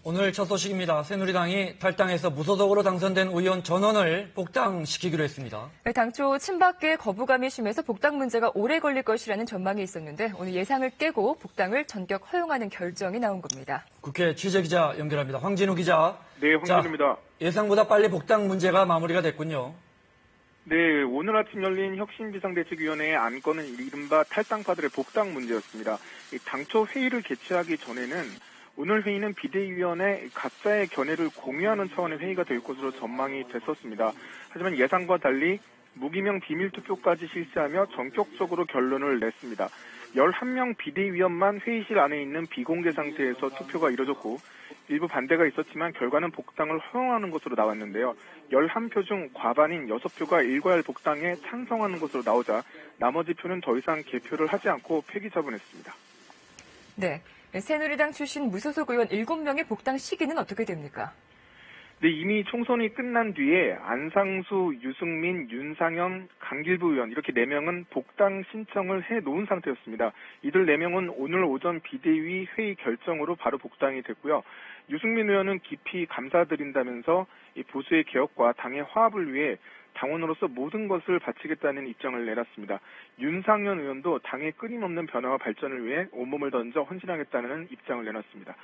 오늘 첫 소식입니다. 새누리당이 탈당해서 무소속으로 당선된 의원 전원을 복당시키기로 했습니다. 당초 친박계 거부감이 심해서 복당 문제가 오래 걸릴 것이라는 전망이 있었는데 오늘 예상을 깨고 복당을 전격 허용하는 결정이 나온 겁니다. 국회 취재기자 연결합니다. 황진우 기자. 네, 황진우입니다. 예상보다 빨리 복당 문제가 마무리가 됐군요. 네, 오늘 아침 열린 혁신비상대책위원회의 안건은 이른바 탈당파들의 복당 문제였습니다. 당초 회의를 개최하기 전에는 오늘 회의는 비대위원회 각자의 견해를 공유하는 차원의 회의가 될 것으로 전망이 됐었습니다. 하지만 예상과 달리 무기명 비밀투표까지 실시하며 전격적으로 결론을 냈습니다. 11명 비대위원만 회의실 안에 있는 비공개 상태에서 투표가 이뤄졌고 일부 반대가 있었지만 결과는 복당을 허용하는 것으로 나왔는데요. 11표 중 과반인 6표가 일괄 복당에 찬성하는 것으로 나오자 나머지 표는 더 이상 개표를 하지 않고 폐기 처분했습니다. 네, 새누리당 출신 무소속 의원 7명의 복당 시기는 어떻게 됩니까? 네, 이미 총선이 끝난 뒤에 안상수, 유승민, 윤상현, 강길부 의원 이렇게 4명은 복당 신청을 해놓은 상태였습니다. 이들 4명은 오늘 오전 비대위 회의 결정으로 바로 복당이 됐고요. 유승민 의원은 깊이 감사드린다면서 이 보수의 개혁과 당의 화합을 위해 당원으로서 모든 것을 바치겠다는 입장을 내놨습니다. 윤상현 의원도 당의 끊임없는 변화와 발전을 위해 온몸을 던져 헌신하겠다는 입장을 내놨습니다.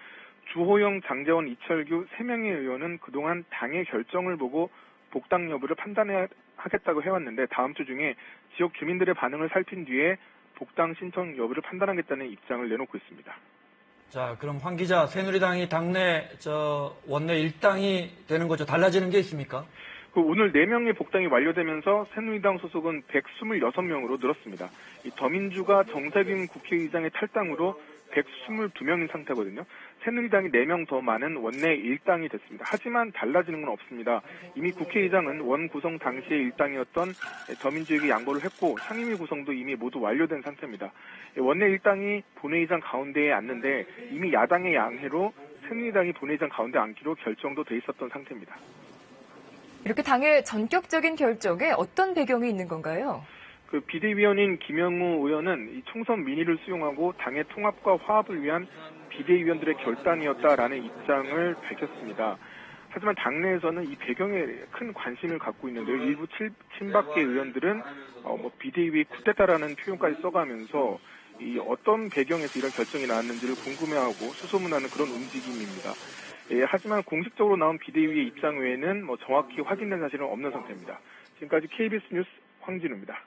주호영, 장재원, 이철규 3명의 의원은 그동안 당의 결정을 보고 복당 여부를 판단하겠다고 해왔는데 다음 주 중에 지역 주민들의 반응을 살핀 뒤에 복당 신청 여부를 판단하겠다는 입장을 내놓고 있습니다. 자, 그럼 황 기자, 새누리당이 당내 원내 일당이 되는 거죠. 달라지는 게 있습니까? 오늘 4명의 복당이 완료되면서 새누리당 소속은 126명으로 늘었습니다. 이 더민주가 정세균 국회의장의 탈당으로 122명인 상태거든요. 새누리당이 4명 더 많은 원내 일당이 됐습니다. 하지만 달라지는 건 없습니다. 이미 국회의장은 원 구성 당시의 일당이었던 더민주에게 양보를 했고 상임위 구성도 이미 모두 완료된 상태입니다. 원내 일당이 본회의장 가운데에 앉는데 이미 야당의 양해로 새누리당이 본회의장 가운데 앉기로 결정도 돼 있었던 상태입니다. 이렇게 당의 전격적인 결정에 어떤 배경이 있는 건가요? 비대위원인 김영우 의원은 이 총선 민의를 수용하고 당의 통합과 화합을 위한 비대위원들의 결단이었다라는 입장을 밝혔습니다. 하지만 당내에서는 이 배경에 큰 관심을 갖고 있는데요. 일부 친박계 의원들은 비대위 쿠데타라는 표현까지 써가면서 이 어떤 배경에서 이런 결정이 나왔는지를 궁금해하고 수소문하는 그런 움직임입니다. 하지만 공식적으로 나온 비대위의 입장 외에는 정확히 확인된 사실은 없는 상태입니다. 지금까지 KBS 뉴스 황진우입니다.